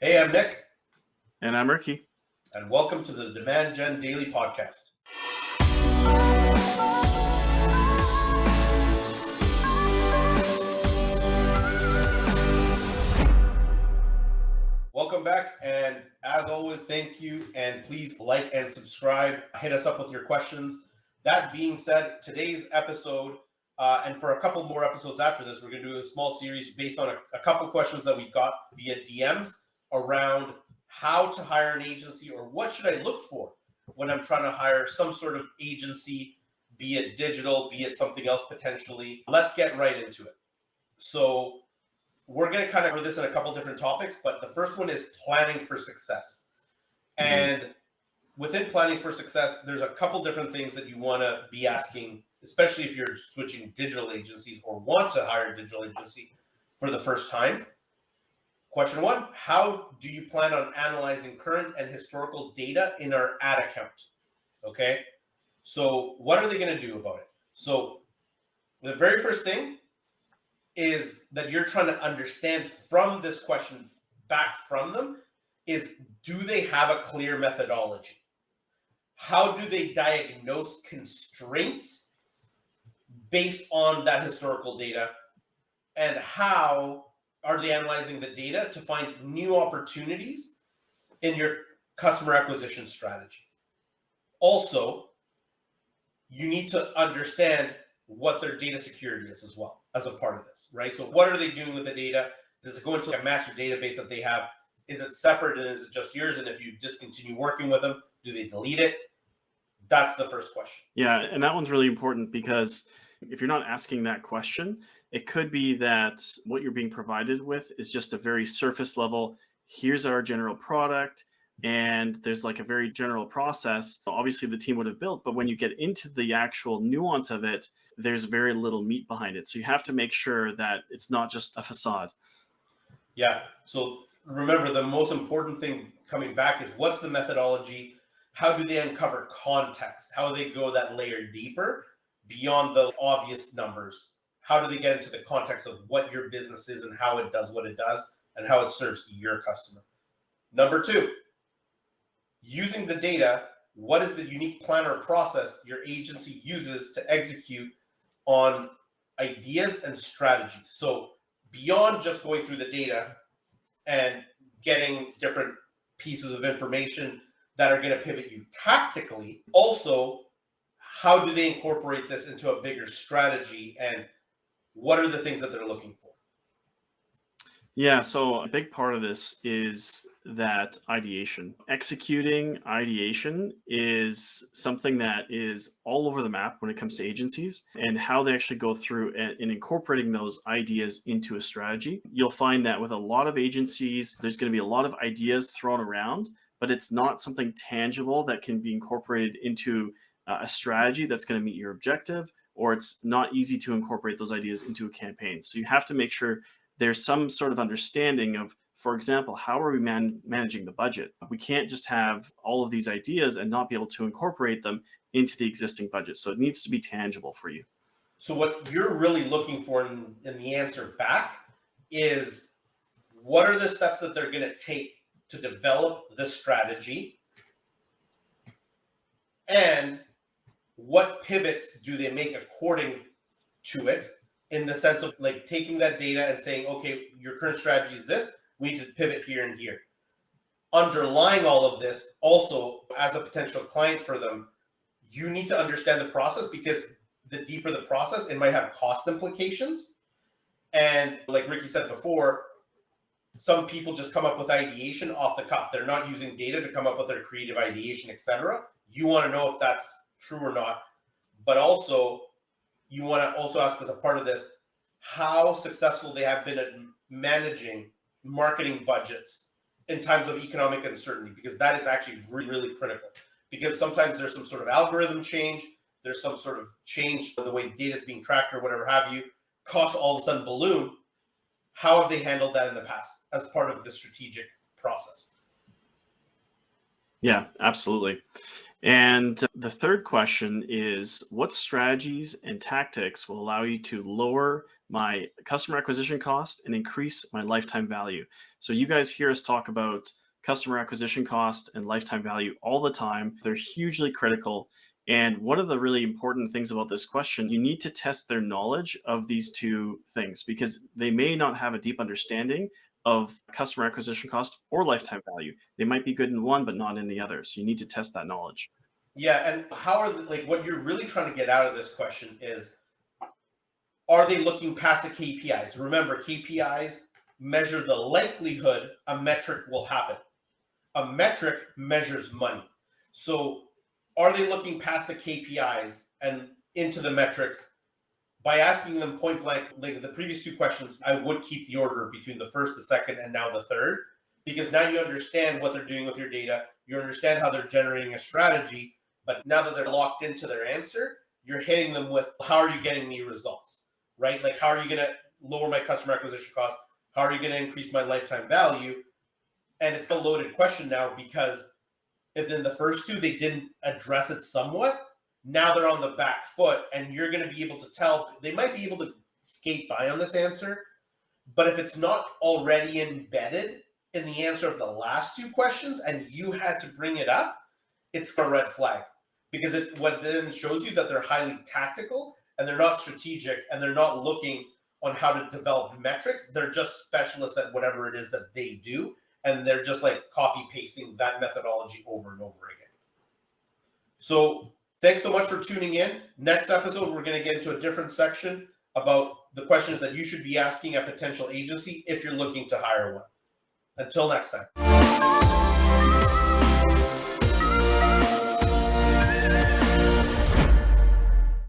Hey, I'm Nick. And I'm Ricky. And welcome to the Demand Gen Daily Podcast. Welcome back, and as always, thank you, and please like and subscribe. Hit us up with your questions. That being said, today's episode, and for a couple more episodes after this, we're going to do a small series based on a couple questions that we got via DMs around how to hire an agency, or what should I look for when I'm trying to hire some sort of agency, be it digital, be it something else potentially. Let's get right into it. So we're going to kind of cover this in a couple different topics, but the first one is planning for success. And within planning for success, there's a couple different things that you want to be asking, especially if you're switching digital agencies or want to hire a digital agency for the first time. Question one, how do you plan on analyzing current and historical data in our ad account? Okay, so what are they going to do about it? So the very first thing is that you're trying to understand from this question back from them is, do they have a clear methodology? How do they diagnose constraints based on that historical data? And how are they analyzing the data to find new opportunities in your customer acquisition strategy? Also, you need to understand what their data security is as well as a part of this, right? So what are they doing with the data? Does it go into a master database that they have? Is it separate, and is it just yours? And if you discontinue working with them, do they delete it? That's the first question. Yeah, and that one's really important, because if you're not asking that question, it could be that what you're being provided with is just a very surface level, here's our general product, and there's like a very general process. Obviously the team would have built, but when you get into the actual nuance of it, there's very little meat behind it. So you have to make sure that it's not just a facade. Yeah, so remember, the most important thing coming back is, what's the methodology? How do they uncover context? How do they go that layer deeper beyond the obvious numbers? How do they get into the context of what your business is and how it does what it does and how it serves your customer? Number two, using the data, what is the unique plan or process your agency uses to execute on ideas and strategies? So beyond just going through the data and getting different pieces of information that are going to pivot you tactically, also, how do they incorporate this into a bigger strategy, and what are the things that they're looking for? Yeah, so a big part of this is that ideation. Executing ideation is something that is all over the map when it comes to agencies, and how they actually go through and incorporating those ideas into a strategy. You'll find that with a lot of agencies, there's going to be a lot of ideas thrown around, but it's not something tangible that can be incorporated into a strategy that's going to meet your objective, or it's not easy to incorporate those ideas into a campaign. So you have to make sure there's some sort of understanding of, for example, how are we managing the budget? We can't just have all of these ideas and not be able to incorporate them into the existing budget. So it needs to be tangible for you. So what you're really looking for in the answer back is, what are the steps that they're going to take to develop the strategy, and what pivots do they make according to it, in the sense of like taking that data and saying, okay, your current strategy is this, we need to pivot here and here. Underlying all of this, also, as a potential client for them, you need to understand the process, because the deeper the process, it might have cost implications. And like Ricky said before, some people just come up with ideation off the cuff. They're not using data to come up with their creative ideation, etc. You want to know if that's true or not. But also, you want to also ask, as a part of this, how successful they have been at managing marketing budgets in times of economic uncertainty, because that is actually really, really critical. Because sometimes there's some sort of algorithm change, there's some sort of change in the way data is being tracked or whatever have you, costs all of a sudden balloon. How have they handled that in the past as part of the strategic process? Yeah, absolutely. And the third question is, what strategies and tactics will allow you to lower my customer acquisition cost and increase my lifetime value. So you guys hear us talk about customer acquisition cost and lifetime value all the time. They're hugely critical. And one of the really important things about this question, you need to test their knowledge of these two things because they may not have a deep understanding of customer acquisition cost or lifetime value. They might be good in one, but not in the other. So you need to test that knowledge. Yeah, and how are like what you're really trying to get out of this question is, are they looking past the KPIs? Remember, KPIs measure the likelihood a metric will happen. A metric measures money. So are they looking past the KPIs and into the metrics? By asking them point blank, like the previous two questions, I would keep the order between the first, the second, and now the third, because now you understand what they're doing with your data. You understand how they're generating a strategy, but now that they're locked into their answer, you're hitting them with, how are you getting me results, right? Like, how are you going to lower my customer acquisition cost? How are you going to increase my lifetime value? And it's a loaded question now, because if in the first two, they didn't address it somewhat, now they're on the back foot, and you're going to be able to tell. They might be able to skate by on this answer, but if it's not already embedded in the answer of the last two questions and you had to bring it up, it's a red flag, because what then shows you that they're highly tactical and they're not strategic and they're not looking on how to develop metrics. They're just specialists at whatever it is that they do, and they're just like copy pasting that methodology over and over again. So thanks so much for tuning in. Next episode, we're going to get into a different section about the questions that you should be asking a potential agency if you're looking to hire one. Until next time.